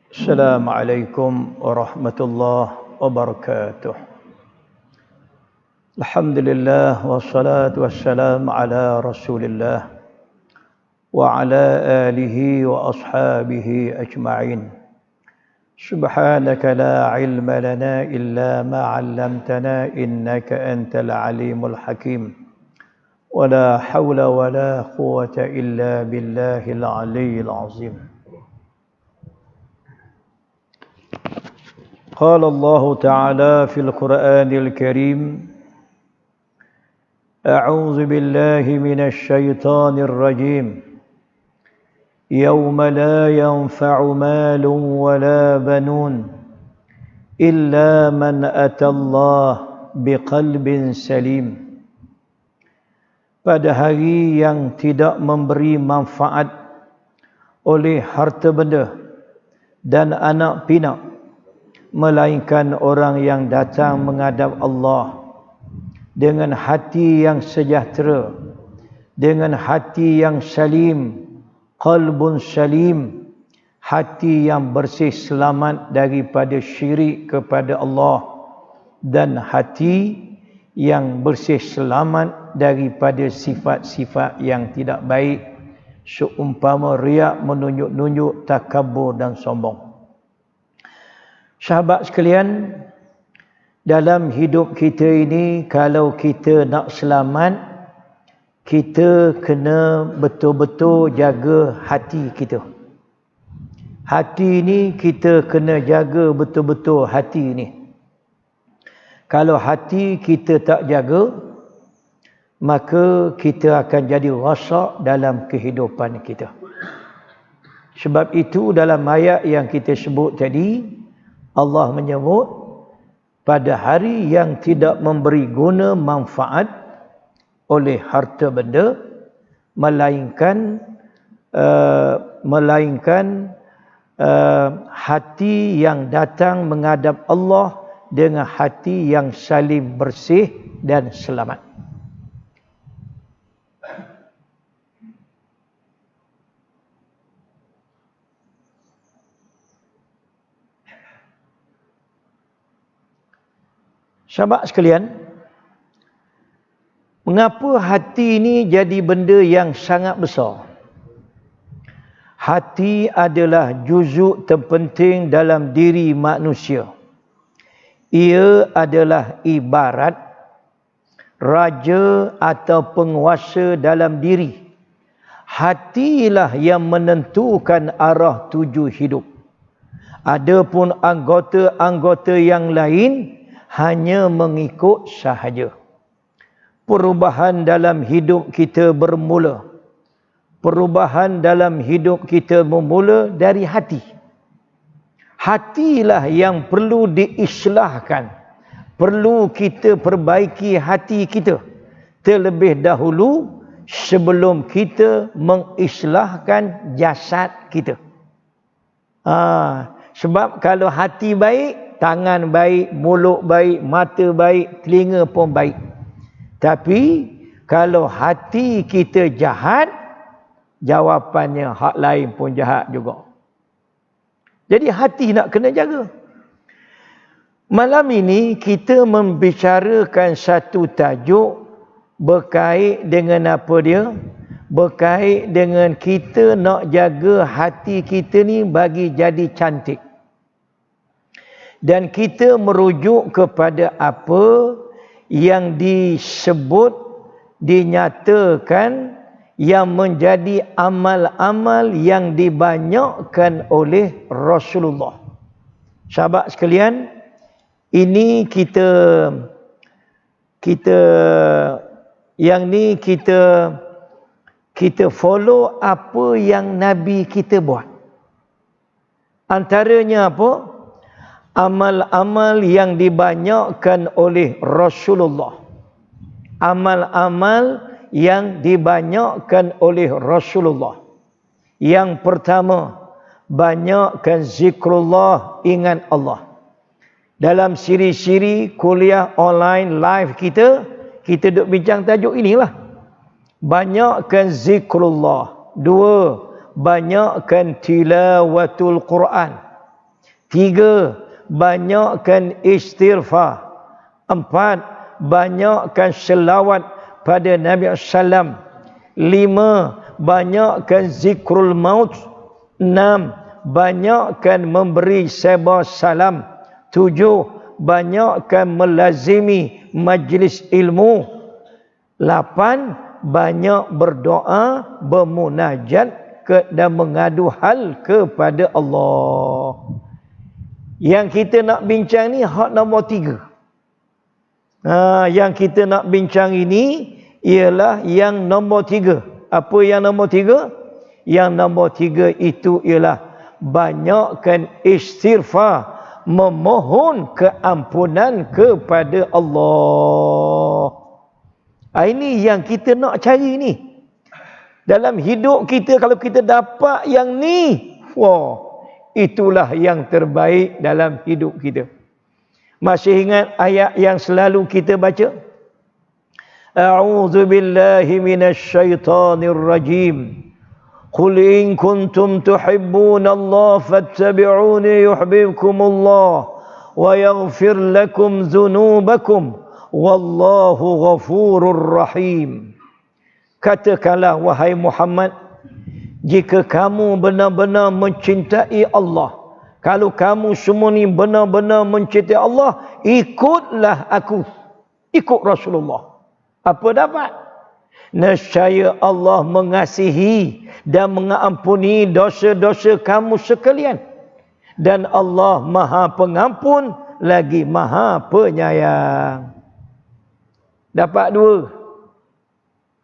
السلام عليكم ورحمة الله وبركاته. الحمد لله والصلاة والسلام على رسول الله وعلى آله وأصحابه أجمعين. سبحانك لا علم لنا إلا ما علمتنا إنك أنت العليم الحكيم ولا حول ولا قوة إلا بالله العلي العظيم. قال الله تعالى في القرآن الكريم: أعوذ بالله من الشيطان الرجيم. يوم لا ينفع مال ولا بنون إلا من أتى الله بقلب سليم. Pada hari yang tidak memberi manfaat oleh harta benda dan anak pinak, melainkan orang yang datang menghadap Allah dengan hati yang sejahtera, dengan hati yang salim, qalbun salim, hati yang bersih selamat daripada syirik kepada Allah, dan hati yang bersih selamat daripada sifat-sifat yang tidak baik, seumpama riak, menunjuk-nunjuk, takabur dan sombong. Sahabat sekalian, dalam hidup kita ini, kalau kita nak selamat, kita kena betul-betul jaga hati kita. Hati ini kita kena jaga betul-betul hati ini. Kalau hati kita tak jaga, maka kita akan jadi rosak dalam kehidupan kita. Sebab itu dalam ayat yang kita sebut tadi, Allah menyebut pada hari yang tidak memberi guna manfaat oleh harta benda, melainkan hati yang datang menghadap Allah dengan hati yang salim, bersih dan selamat. Sahabat sekalian, mengapa hati ini jadi benda yang sangat besar? Hati adalah juzuk terpenting dalam diri manusia. Ia adalah ibarat raja atau penguasa dalam diri. Hatilah yang menentukan arah tuju hidup. Adapun anggota-anggota yang lain hanya mengikut sahaja. Perubahan dalam hidup kita bermula. Perubahan dalam hidup kita bermula dari hati. Hatilah yang perlu diislahkan. Perlu kita perbaiki hati kita terlebih dahulu sebelum kita mengislahkan jasad kita. Sebab kalau hati baik, tangan baik, mulut baik, mata baik, telinga pun baik. Tapi kalau hati kita jahat, jawapannya hak lain pun jahat juga. Jadi hati nak kena jaga. Malam ini kita membicarakan satu tajuk berkait dengan apa dia? Berkait dengan kita nak jaga hati kita ni bagi jadi cantik. Dan kita merujuk kepada apa yang disebut, dinyatakan, yang menjadi amal-amal yang dibanyakkan oleh Rasulullah. Sahabat sekalian, ini kita follow apa yang Nabi kita buat. Antaranya apa? Amal-amal yang dibanyakkan oleh Rasulullah. Amal-amal yang dibanyakkan oleh Rasulullah. Yang pertama, banyakkan zikrullah, ingat Allah. Dalam siri-siri kuliah online live kita duk bincang tajuk inilah. Banyakkan zikrullah. Dua, banyakkan tilawatul Quran. 3. Banyakkan istighfar. 4. Banyakkan selawat pada Nabi SAW. 5. Banyakkan zikrul maut. 6. Banyakkan memberi sebar salam. 7. Banyakkan melazimi majlis ilmu. 8. Banyak berdoa, bermunajat dan mengadu hal kepada Allah. Yang kita nak bincang ni hak nombor 3. Yang kita nak bincang ini ialah yang nombor 3. Apa yang nombor 3? Yang nombor 3 itu ialah banyakkan istighfar, memohon keampunan kepada Allah. Ini yang kita nak cari ni. Dalam hidup kita, kalau kita dapat yang ni, itulah yang terbaik dalam hidup kita. Masih ingat ayat yang selalu kita baca? A'udzu billahi minasyaitonir rajim. Qul in kuntum tuhibbunallaha fattabi'uni yuhibbukumullah wa yaghfir lakum dzunubakum wallahu ghafurur rahim. Katakanlah wahai Muhammad, jika kamu benar-benar mencintai Allah, kalau kamu semua ni benar-benar mencintai Allah, ikutlah aku, ikut Rasulullah. Apa dapat? Nescaya Allah mengasihi dan mengampuni dosa-dosa kamu sekalian. Dan Allah Maha Pengampun lagi Maha Penyayang. Dapat 2.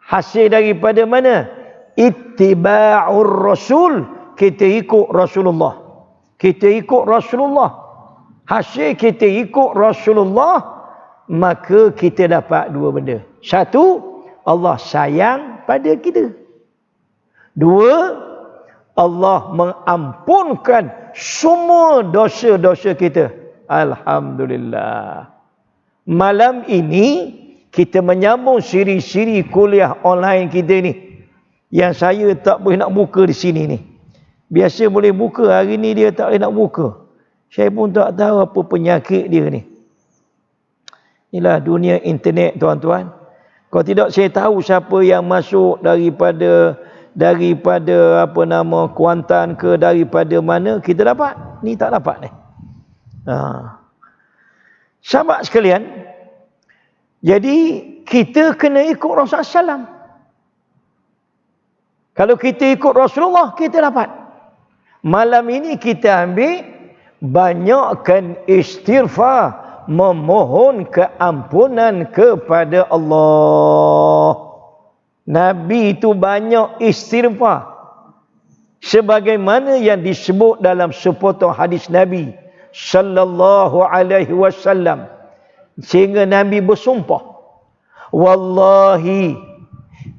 Hasil daripada mana? Ittiba'ur Rasul. Kita ikut Rasulullah. Kita ikut Rasulullah. Hasil kita ikut Rasulullah, maka kita dapat 2 benda. 1, Allah sayang pada kita. 2, Allah mengampunkan semua dosa-dosa kita. Alhamdulillah. Malam ini kita menyambung siri-siri kuliah online kita ni. Yang saya tak boleh nak buka di sini ni. Biasa boleh buka, hari ni dia tak boleh nak buka. Saya pun tak tahu apa penyakit dia ni. Inilah dunia internet, tuan-tuan. Kalau tidak, saya tahu siapa yang masuk daripada Kuantan ke daripada mana, kita dapat. Ni tak dapat ni. Sahabat sekalian, jadi kita kena ikut Rasulullah SAW. Kalau kita ikut Rasulullah, kita dapat. Malam ini kita ambil banyakkan istighfar, memohon keampunan kepada Allah. Nabi itu banyak istighfar. Sebagaimana yang disebut dalam sepotong hadis Nabi sallallahu alaihi wasallam. Sehingga Nabi bersumpah, wallahi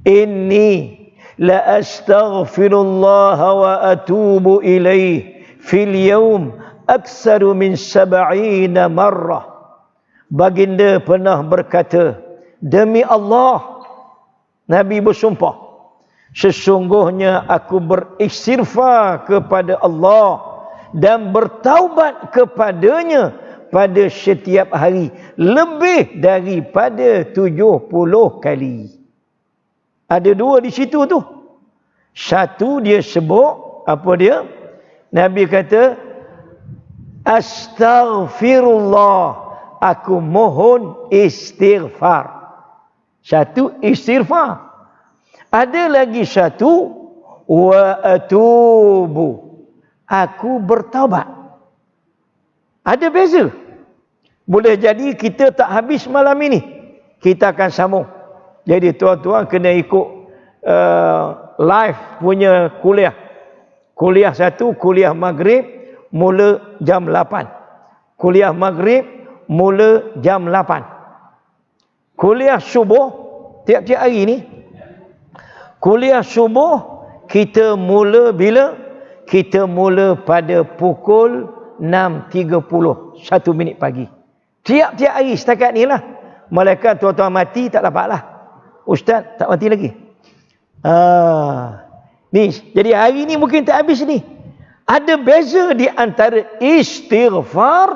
inni la astaghfirullah wa atubu ilaih fil yawm aksaru min 70 marrah. Baginda pernah berkata, demi Allah, Nabi bersumpah, sesungguhnya aku beristighfar kepada Allah dan bertaubat kepadanya pada setiap hari lebih daripada 70 kali. Ada 2 di situ tu. 1 dia sebut, apa dia? Nabi kata, astaghfirullah, aku mohon istighfar. 1 istighfar. Ada lagi 1, wa atubu, aku bertaubat. Ada beza. Boleh jadi kita tak habis malam ini, kita akan sambung. Jadi tuan-tuan kena ikut live punya kuliah. Kuliah 1, kuliah maghrib mula jam 8. Kuliah maghrib mula jam 8. Kuliah subuh tiap-tiap hari ni. Kuliah subuh kita mula bila? Kita mula pada pukul 6.30, 1 minit pagi. Tiap-tiap hari setakat ni lah. Malaikat tuan-tuan mati tak dapat lah. Ustaz tak mati lagi. Ni, jadi hari ni mungkin tak habis ni. Ada beza di antara istighfar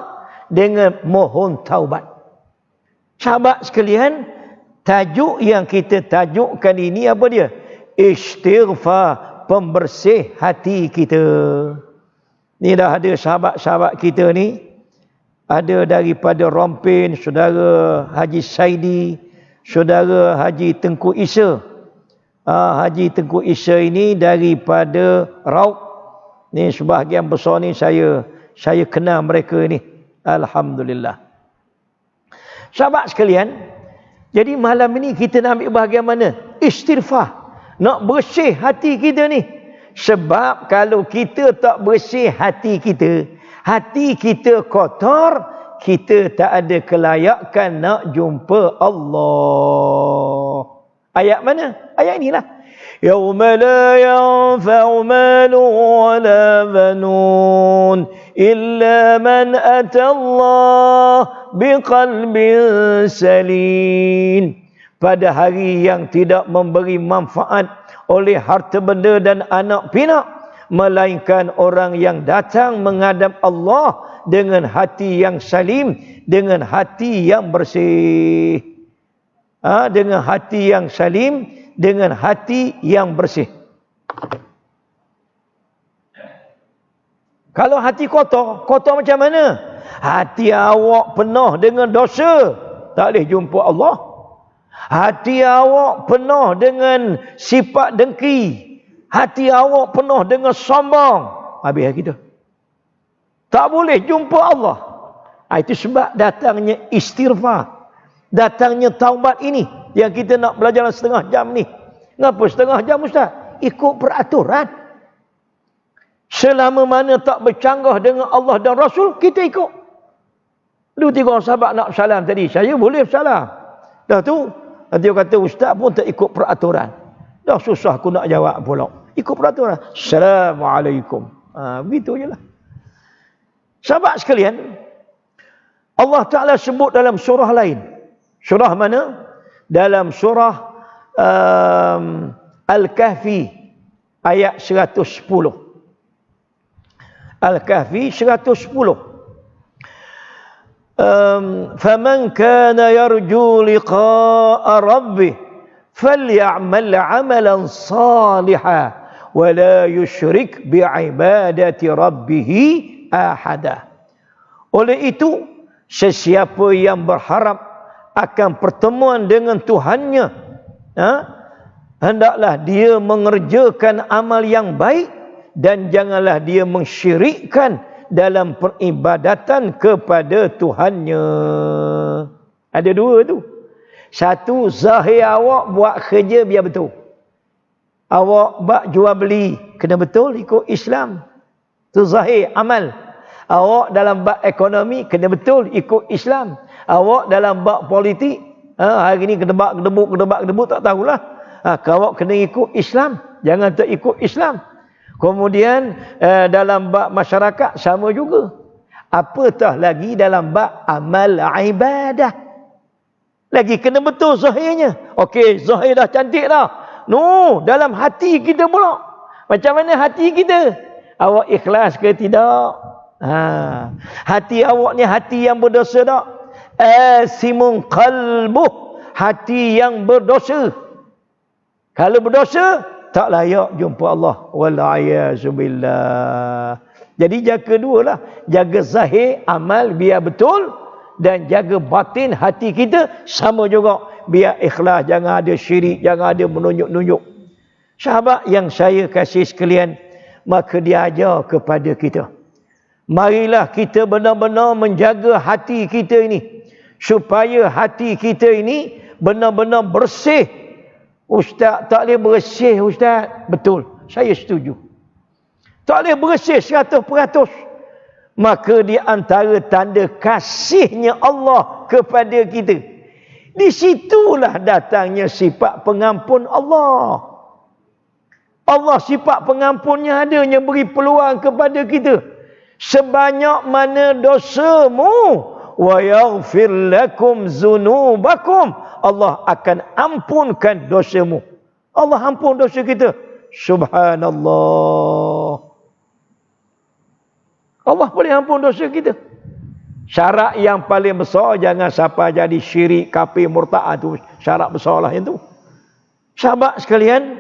dengan mohon taubat. Sahabat sekalian, tajuk yang kita tajukkan ini apa dia? Istighfar, pembersih hati kita. Ni dah ada sahabat-sahabat kita ni, ada daripada Rompin, saudara Haji Saidi, saudara Haji Tengku Isa. Haji Tengku Isa ini daripada Raub. Ni sebahagian besar ni saya kenal mereka ni. Alhamdulillah. Sahabat sekalian, jadi malam ini kita nak ambil bahagian mana? Istighfar. Nak bersih hati kita ni. Sebab kalau kita tak bersih hati kita kotor, kita tak ada kelayakan nak jumpa Allah. Ayat mana? Ayat inilah. Yauma la yanfa'u malun wala banun illa man atallah biqalbin salim. Pada hari yang tidak memberi manfaat oleh harta benda dan anak pinak, melainkan orang yang datang menghadap Allah dengan hati yang salim, dengan hati yang bersih. Dengan hati yang salim, dengan hati yang bersih. Kalau hati kotor macam mana? Hati awak penuh dengan dosa, tak boleh jumpa Allah. Hati awak penuh dengan sifat dengki, hati awak penuh dengan sombong, habis kita. Tak boleh jumpa Allah. Itu sebab datangnya istighfar, datangnya taubat ini yang kita nak belajar dalam setengah jam ni. Ngapa setengah jam, Ustaz? Ikut peraturan. Selama mana tak bercanggah dengan Allah dan Rasul, kita ikut. Dua tiga orang sahabat nak salam tadi, saya boleh salam. Dah tu, nanti dia kata, Ustaz pun tak ikut peraturan. Dah susah aku nak jawab pula. Ikut peraturan. Assalamualaikum. Begitu je lah. Sahabat sekalian, Allah Ta'ala sebut dalam surah lain. Surah mana? Dalam surah Al-Kahfi ayat 110. Al-Kahfi 110. فَمَنْ كَانَ يَرْجُو لِقَاءَ رَبِّهِ فَلْيَعْمَلْ عَمَلًا صَالِحًا وَلَا يُشْرِكْ بِعِبَادَةِ رَبِّهِ أَحَدًا. Oleh itu, sesiapa yang berharap akan pertemuan dengan Tuhannya, hendaklah dia mengerjakan amal yang baik dan janganlah dia mensyirikkan dalam peribadatan kepada Tuhannya. Ada dua tu. Satu, zahir awak buat kerja biar betul. Awak buat jual beli kena betul ikut Islam. Tu zahir amal. Awak dalam bab ekonomi kena betul ikut Islam. Awak dalam bab politik, hari ni kedebak tak tahulah. Awak kena ikut Islam, jangan tak ikut Islam. Kemudian dalam bab masyarakat sama juga. Apatah lagi dalam bab amal ibadah. Lagi kena betul zahirnya. Okey, zahir dah cantik dah. No, dalam hati kita pula. Macam mana hati kita? Awak ikhlas ke tidak? Hati awak ni hati yang berdosa tak? Asimun qalbuh, hati yang berdosa. Kalau berdosa, tak layak jumpa Allah. Wal-ayazubillah. Jadi jaga dua lah. Jaga zahir, amal biar betul. Dan jaga batin hati kita sama juga. Biar ikhlas, jangan ada syirik, jangan ada menunjuk-nunjuk. Sahabat yang saya kasih sekalian, maka dia ajar kepada kita. Marilah kita benar-benar menjaga hati kita ini. Supaya hati kita ini benar-benar bersih. Ustaz, tak boleh bersih Ustaz. Betul, saya setuju. Tak boleh bersih 100%. Maka di antara tanda kasihnya Allah kepada kita, di situlah datangnya sifat pengampun Allah. Allah sifat pengampunnya ada, yang beri peluang kepada kita. Sebanyak mana dosamu, wa yaghfir lakum zunubakum, Allah akan ampunkan dosamu. Allah ampun dosa kita. Subhanallah. Allah boleh ampun dosa kita. Syarat yang paling besar, jangan sampai jadi syirik, kafir, murtad. Itu syarat besar lah yang tu. Sahabat sekalian,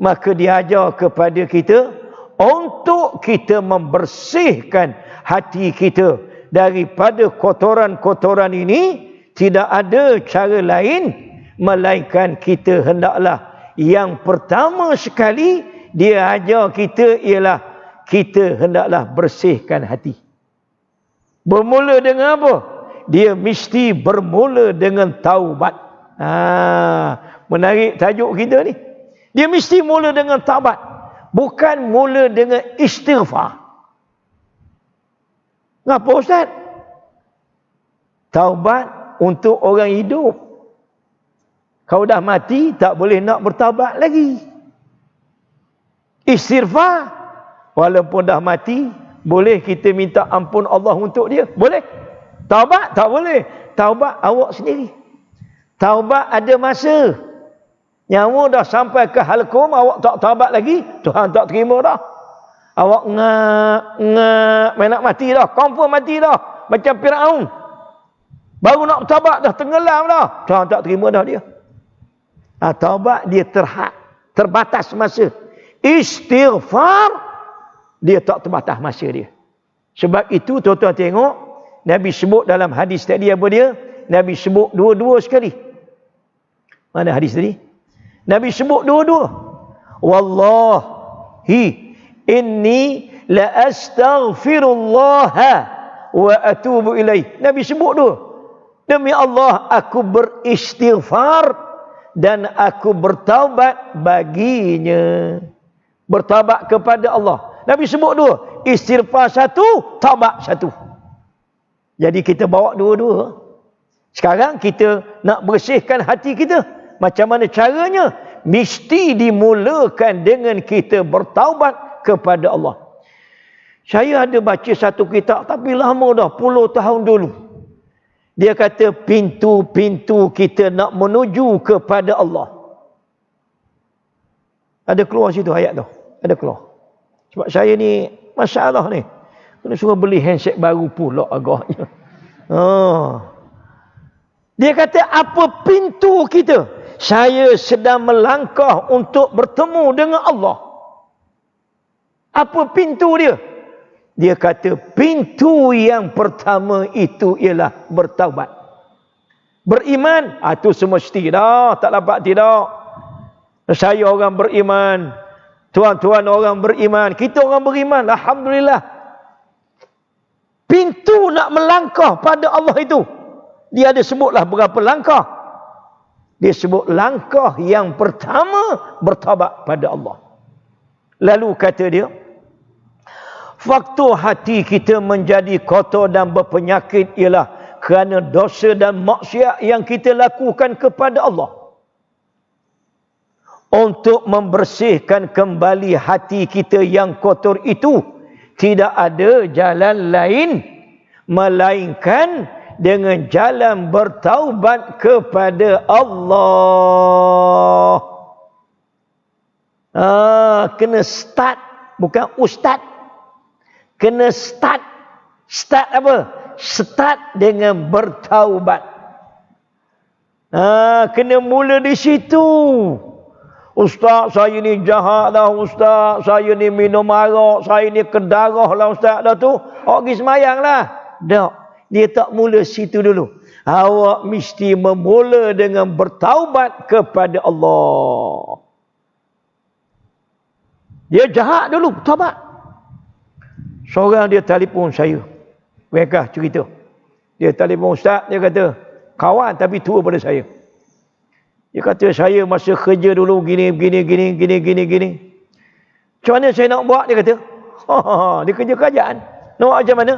maka diajar kepada kita untuk kita membersihkan hati kita daripada kotoran-kotoran ini. Tidak ada cara lain melainkan kita hendaklah yang pertama sekali dia ajar kita ialah kita hendaklah bersihkan hati. Bermula dengan apa? Dia mesti bermula dengan taubat. Menarik tajuk kita ni. Dia mesti mula dengan taubat. Bukan mula dengan istighfar. Ngapa Ustaz? Taubat untuk orang hidup. Kau dah mati, tak boleh nak bertaubat lagi. Istighfar, walaupun dah mati, boleh kita minta ampun Allah untuk dia? Boleh. Taubat? Tak boleh. Taubat awak sendiri. Taubat ada masa. Nyawa dah sampai ke halkum, awak tak taubat lagi, Tuhan tak terima dah. Awak main nak mati dah. Confirm mati dah. Macam Firaun. Baru nak taubat dah tenggelam dah. Tuhan tak terima dah dia. Taubat dia terbatas masa. Istighfar dia tak terbatas masa dia. Sebab itu tuan-tuan tengok Nabi sebut dalam hadis tadi apa dia? Nabi sebut dua-dua sekali. Mana hadis tadi? Nabi sebut dua-dua. Wallahi inni la astaghfirullah wa atubu ilaih. Nabi sebut dua. Demi Allah aku beristighfar dan aku bertaubat baginya. Bertaubat kepada Allah. Nabi sebut dua. Istighfar satu, taubat satu. Jadi kita bawa dua-dua. Sekarang kita nak bersihkan hati kita. Macam mana caranya? Mesti dimulakan dengan kita bertaubat kepada Allah. Saya ada baca satu kitab tapi lama dah, puluh tahun dulu. Dia kata pintu-pintu kita nak menuju kepada Allah. Ada keluar situ ayat tu. Ada keluar. Sebab saya ni masalah ni. Kena suruh beli handset baru pula agaknya. Dia kata apa pintu kita? Saya sedang melangkah untuk bertemu dengan Allah. Apa pintu dia? Dia kata pintu yang pertama itu ialah bertaubat. Beriman, itu semesti dah, tak dapat tidak. Saya orang beriman, tuan-tuan orang beriman, kita orang beriman, alhamdulillah. Pintu nak melangkah pada Allah itu, dia ada sebutlah berapa langkah. Dia sebut langkah yang pertama bertaubat pada Allah. Lalu kata dia, faktor hati kita menjadi kotor dan berpenyakit ialah kerana dosa dan maksiat yang kita lakukan kepada Allah. Untuk membersihkan kembali hati kita yang kotor itu, tidak ada jalan lain melainkan dengan jalan bertaubat kepada Allah. Kena start, bukan ustaz. Kena start. Start apa? Start dengan bertaubat. Kena mula di situ. Ustaz, saya ni jahat lah ustaz. Saya ni minum arak. Saya ni kedarah lah ustaz. Dah tu, awak pergi semayang lah. Tak. Dia tak mula situ dulu. Awak mesti memula dengan bertaubat kepada Allah. Dia jahat dulu, bertaubat. Seorang dia telefon saya. Mereka cerita. Dia telefon ustaz, dia kata, kawan tapi tua pada saya. Dia kata, saya masa kerja dulu gini. Macam mana saya nak buat? Dia kata, dia kerja kerajaan. Nak buat macam mana?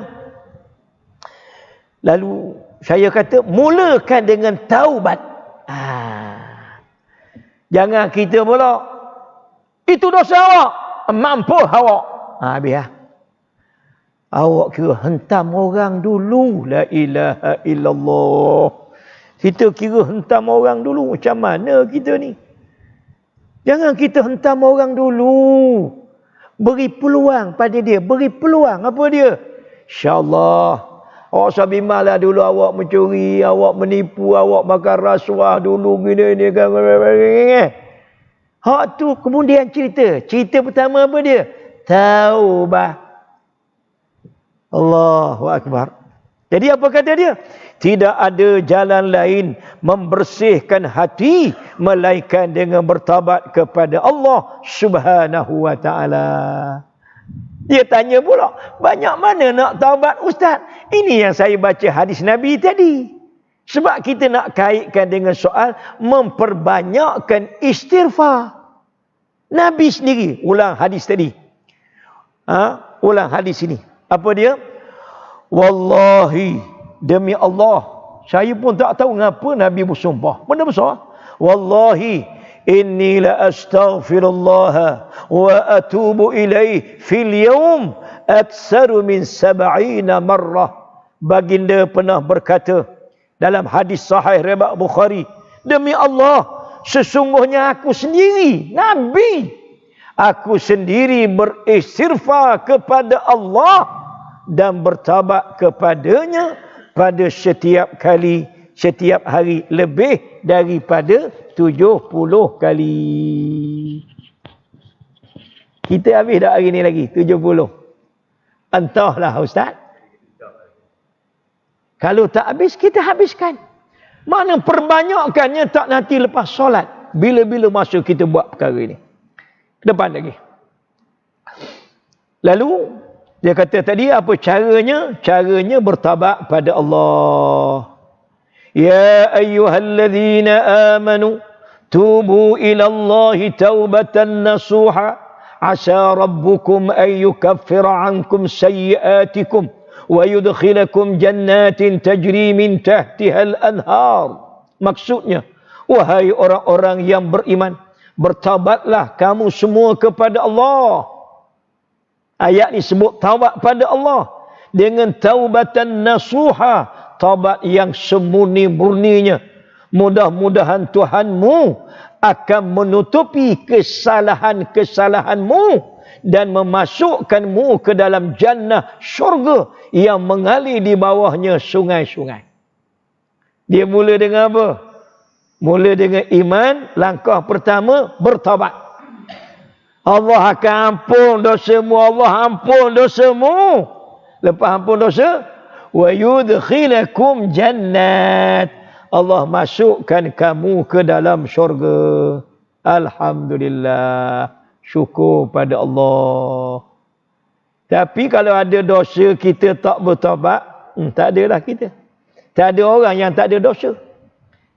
Lalu saya kata, mulakan dengan taubat. Jangan kita pula, itu dosa awak, mampu awak. Biar. Awak kira hentam orang dulu. La ilaha illallah. Kita kira hentam orang dulu. Macam mana kita ni? Jangan kita hentam orang dulu. Beri peluang pada dia. Beri peluang. Apa dia? InsyaAllah. Awak sabimalah dulu awak mencuri, awak menipu, awak makan rasuah dulu gini kan. Hak tu kemudian cerita. Cerita pertama apa dia? Taubah. Allahu Akbar. Jadi apa kata dia? Tidak ada jalan lain membersihkan hati melainkan dengan bertaubat kepada Allah Subhanahu wa taala. Dia tanya pula, banyak mana nak taubat Ustaz? Ini yang saya baca hadis Nabi tadi. Sebab kita nak kaitkan dengan soal memperbanyakkan istighfar. Nabi sendiri ulang hadis tadi. Ulang hadis ini. Apa dia? Wallahi, demi Allah, saya pun tak tahu ngapa Nabi bersumpah. Benda besar. Wallahi, inni la astaghfirullah wa atubu ilaih fil yawm aktsaru min 70 marrah. Baginda pernah berkata dalam hadis sahih riwayat Bukhari, demi Allah, sesungguhnya aku sendiri, Nabi, aku sendiri beristighfar kepada Allah dan bertaubat kepadanya pada setiap kali, setiap hari lebih daripada 70 kali. Kita habis dah hari ni lagi 70. Entahlah Ustaz. Kalau tak habis, kita habiskan. Mana perbanyakkannya tak nanti lepas solat. Bila-bila masa kita buat perkara ini. Depan lagi. Lalu dia kata tadi apa caranya? Caranya bertaubat pada Allah. Ya ayyuhalladzina amanu tubu ila Allahi taubatan nasuha asa rabbukum an yukaffira ankum sayyiatikum wa yudkhilakum jannatin tajri min tahtiha al-anhar. Maksudnya, wahai orang-orang yang beriman, bertaubatlah kamu semua kepada Allah. Ayat ni sebut taubat pada Allah dengan taubatan nasuha, taubat yang semurni-murninya. Mudah-mudahan Tuhanmu akan menutupi kesalahan-kesalahanmu dan memasukkanmu ke dalam jannah syurga yang mengalir di bawahnya sungai-sungai. Dia mula dengan apa? Mula dengan iman, langkah pertama bertaubat. Allah akan ampun dosamu, Allah ampun dosamu. Lepas ampun dosa, wa yudkhilakum jannat, Allah masukkan kamu ke dalam syurga. Alhamdulillah, syukur pada Allah. Tapi kalau ada dosa kita tak bertaubat, tak adalah kita. Tak ada orang yang tak ada dosa.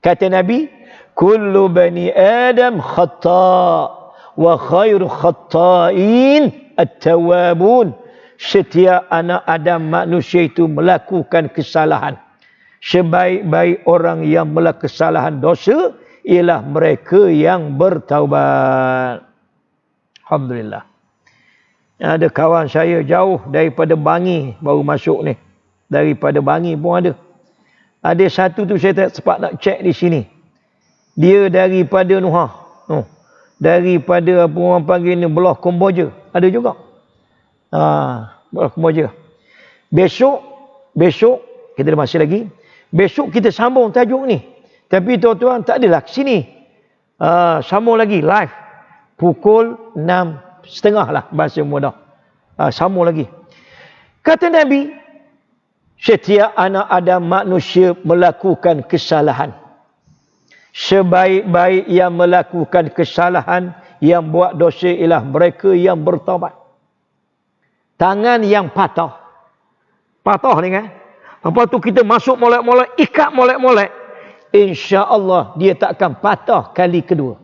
Kata Nabi, kullu bani Adam khata' wa khairu khata'in at-tawwabun. Setiap anak Adam manusia itu melakukan kesalahan. Sebaik-baik orang yang melakukan kesalahan dosa ialah mereka yang bertaubat. Alhamdulillah. Ada kawan saya jauh daripada Bangi baru masuk ni. Daripada Bangi pun ada. Ada satu tu saya tak sempat nak cek di sini. Dia daripada Nuhah. Daripada apa orang panggil ni, belah Komboja. Ada juga. Belah Komboja. Besok kita ada masih lagi. Besok kita sambung tajuk ni. Tapi tuan-tuan tak adalah ke sini. Sambung lagi live. Pukul 6.30 lah bahasa mudah. Sambung lagi. Kata Nabi, setiap anak Adam manusia melakukan kesalahan. Sebaik-baik yang melakukan kesalahan, yang buat dosa ialah mereka yang bertaubat. Tangan yang patah. Patah ni kan? Lepas tu kita masuk molek-molek, ikat molek-molek. InsyaAllah dia tak akan patah kali kedua.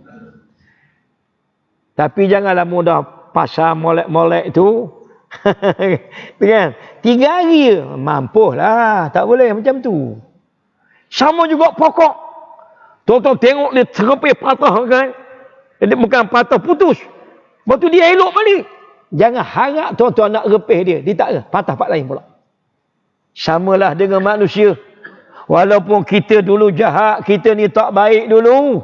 Tapi janganlah mudah pasang molek-molek tu. Kan? 3 hari je. Mampulah. Tak boleh macam tu. Sama juga pokok. Tuan-tuan tengok dia terepih patah kan. Dia bukan patah putus. Lepas tu dia elok balik. Jangan harap tuan-tuan nak repih dia. Dia tak ada. Patah part lain pula. Samalah dengan manusia. Walaupun kita dulu jahat, kita ni tak baik dulu.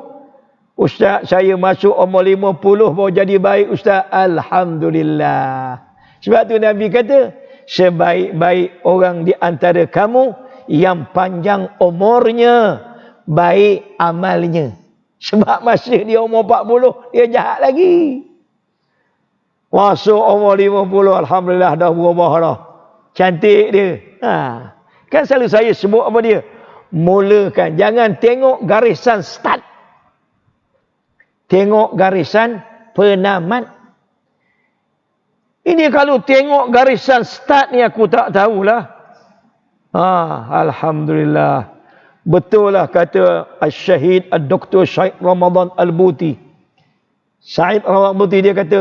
Ustaz, saya masuk umur 50 baru jadi baik Ustaz. Alhamdulillah. Sebab tu Nabi kata, sebaik-baik orang di antara kamu yang panjang umurnya, baik amalnya. Sebab masa dia umur 40, dia jahat lagi. Masuk umur 50, alhamdulillah dah berubah dah. Cantik dia. Kan selalu saya sebut apa dia? Mulakan. Jangan tengok garisan start. Tengok garisan penamat. Ini kalau tengok garisan start ni aku tak tahulah. Alhamdulillah. Betul lah kata Al-Syahid Al-Doktor Syed Ramadan Al-Buti. Syed Ramadan Al-Buti dia kata,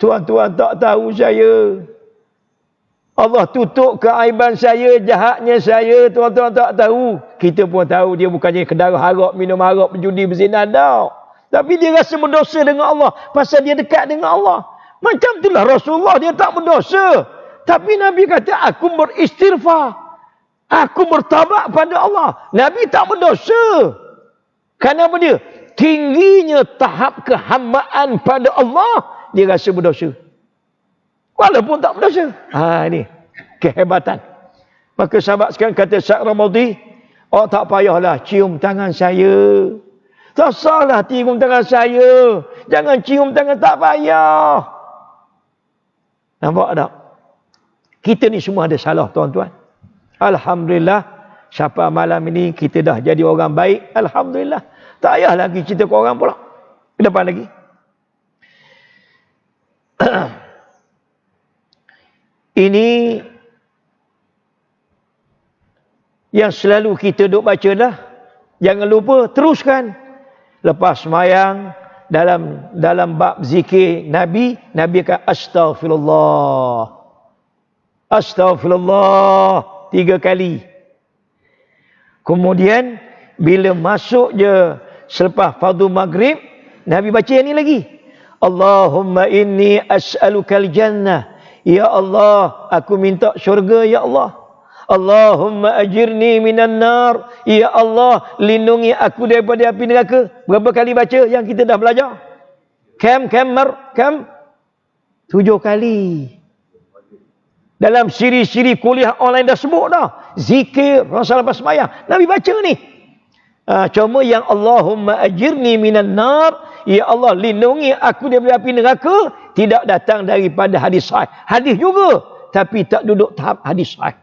tuan-tuan tak tahu saya. Allah tutup keaiban saya, jahatnya saya, tuan-tuan tak tahu. Kita pun tahu dia bukannya kedara harap, minum harap, berjudi, berzina, tak. Tapi dia rasa berdosa dengan Allah. Pasal dia dekat dengan Allah. Macam itulah Rasulullah, dia tak berdosa. Tapi Nabi kata, aku beristighfar. Aku bertaubat pada Allah. Nabi tak berdosa. Kenapa dia? Tingginya tahap kehambaan pada Allah, dia rasa berdosa. Walaupun tak berdosa. Ini kehebatan. Maka sahabat sekarang kata Syekh Ramadi, tak payahlah cium tangan saya. Tak salah cium tangan saya. Jangan cium tangan, tak payah. Nampak tak? Kita ni semua ada salah, tuan-tuan. Alhamdulillah, siapa malam ini kita dah jadi orang baik. Alhamdulillah. Tak payah lagi cerita ke orang pula. Ke depan lagi. Ini yang selalu kita duk baca dah. Jangan lupa teruskan. Lepas semayang, dalam bab zikir Nabi akan astaghfirullah. Astaghfirullah 3 kali. Kemudian bila masuk je selepas fardu maghrib, Nabi baca yang ni lagi. Allahumma inni as'alukal jannah. Ya Allah, aku minta syurga, ya Allah. Allahumma ajirni minan nar. Ya Allah, lindungi aku daripada api neraka. Berapa kali baca yang kita dah belajar? Kam 7 kali. Dalam siri-siri kuliah online dah sebut dah. Zikir, Rasul lepas sembahyang. Nabi baca ni. Cuma yang Allahumma ajirni minan nar. Ya Allah, lindungi aku daripada api neraka. Tidak datang daripada hadis sahih. Hadis juga. Tapi tak duduk tahap hadis sahih.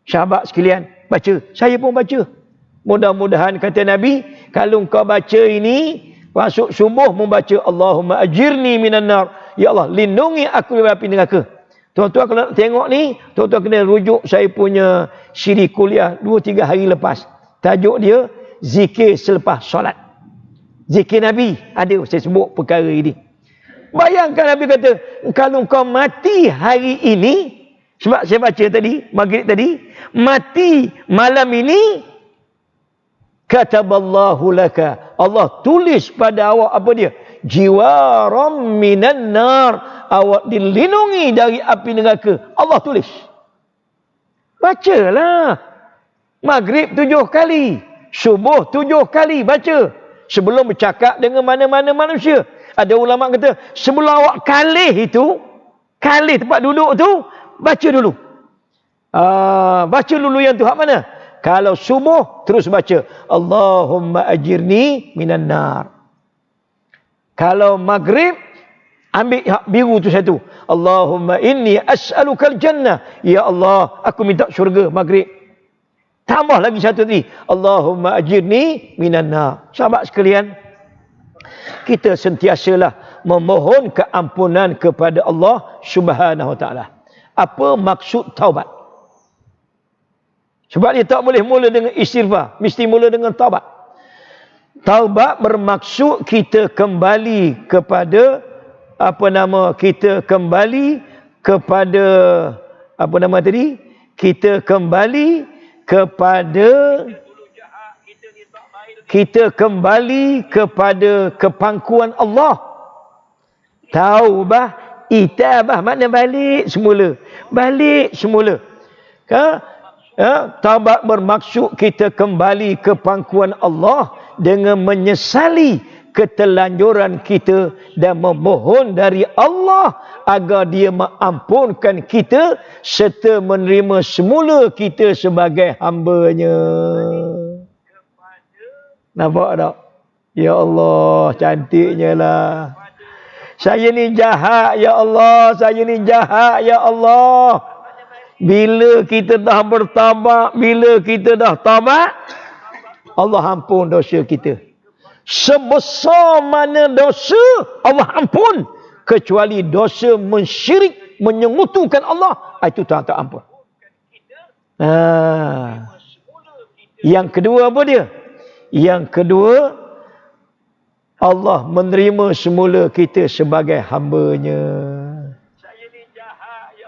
Sahabat sekalian, baca. Saya pun baca. Mudah-mudahan kata Nabi, kalau kau baca ini, masuk subuh membaca Allahumma ajirni minan nar. Ya Allah, lindungi aku daripada api neraka. Tuan-tuan kalau nak tengok ni, tuan-tuan kena rujuk saya punya siri kuliah 2-3 hari lepas. Tajuk dia, zikir selepas solat. Zikir Nabi. Ada saya sebut perkara ini. Bayangkan Nabi kata, kalau kau mati hari ini, sebab saya baca tadi, maghrib tadi, mati malam ini, kataballahu laka. Allah tulis pada awak apa dia? Jiwaram minan nar. Awak dilindungi dari api neraka. Allah tulis. Bacalah. Maghrib 7 kali. Subuh 7 kali. Baca. Sebelum bercakap dengan mana-mana manusia. Ada ulama kata, sebelum awak kalih itu, kalih tempat duduk tu, baca dulu. Baca dulu yang tu hak mana? Kalau subuh, terus baca. Allahumma ajirni minan nar. Kalau maghrib, ambil hak biru tu satu. Allahumma inni as'alukal jannah. Ya Allah, aku minta syurga maghrib. Tambah lagi satu tadi. Allahumma ajirni minan nar. Sahabat sekalian, kita sentiasalah memohon keampunan kepada Allah Subhanahu wa taala. Apa maksud taubat? Sebab dia tak boleh mula dengan istighfar, mesti mula dengan taubat. Taubat bermaksud kita kembali kepada kita kembali kepada kita kembali kepada kepangkuan Allah. Taubah, itabah makna balik semula. Balik semula. Taubat bermaksud kita kembali ke pangkuan Allah dengan menyesali ketelanjuran kita dan memohon dari Allah agar dia mengampunkan kita serta menerima semula kita sebagai hamba-Nya. Nampak tak? Ya Allah, cantiknya lah. Saya ni jahat, ya Allah. Saya ni jahat, ya Allah. Bila kita dah bertaubat, bila kita dah taubat, Allah ampun dosa kita. Sebesar mana dosa, Allah ampun. Kecuali dosa mensyirik, menyengutukan Allah, itu tak ampun. Yang kedua apa dia? Yang kedua, Allah menerima semula kita sebagai hamba-Nya.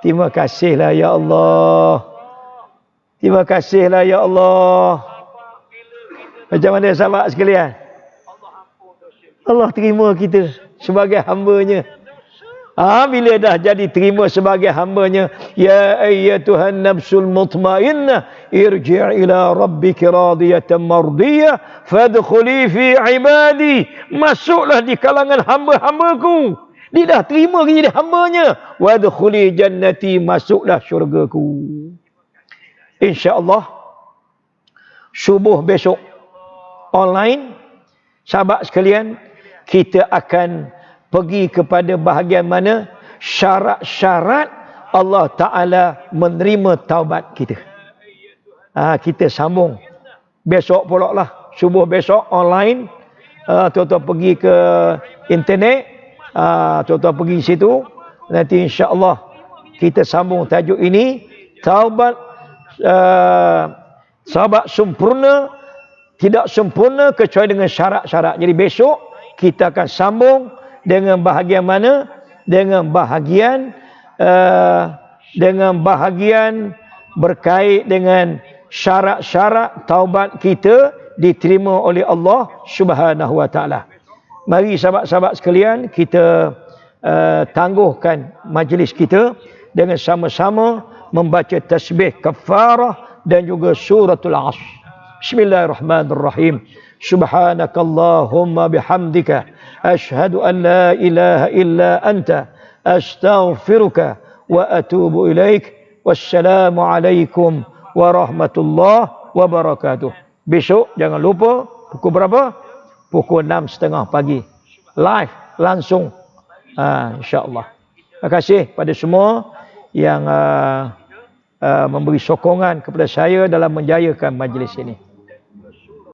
Terima kasihlah ya Allah. Terima kasihlah ya Allah. Macam mana sahabat sekalian? Allah terima kita sebagai hamba-Nya. Bila dah jadi terima sebagai hamba-Nya, ya ayyatuhan nafsul mutmainnah irji' ila rabbika radiyatan mardiyah fadkhuli fi ibadi. Masuklah di kalangan hamba-hambaku. Dia dah terima jadi hamba-Nya. Wadkhuli jannati, masuklah syurgaku. Insya-Allah subuh besok online, sahabat sekalian, kita akan pergi kepada bahagian mana syarat-syarat Allah Ta'ala menerima taubat kita. Kita sambung besok pula lah. Subuh besok online. Tuan-tuan pergi ke internet. Tuan-tuan pergi situ. Nanti insya-Allah kita sambung tajuk ini. Taubat sahabat sempurna, tidak sempurna kecuali dengan syarat-syarat. Jadi besok kita akan sambung dengan bahagian mana? Dengan bahagian berkait dengan syarat-syarat taubat kita diterima oleh Allah Subhanahu wa taala. Mari sahabat-sahabat sekalian, kita tangguhkan majlis kita dengan sama-sama membaca tasbih kafarah dan juga suratul Asr. Bismillahirrahmanirrahim. Subhanakallahumma bihamdika ashhadu an la ilaha illa anta astaghfiruka wa atubu ilaik. Wassalamualaikum warahmatullahi wabarakatuh. Besok jangan lupa pukul berapa? Pukul 6.30 pagi. Live langsung. Insya-Allah. Terima kasih pada semua yang memberi sokongan kepada saya dalam menjayakan majlis ini.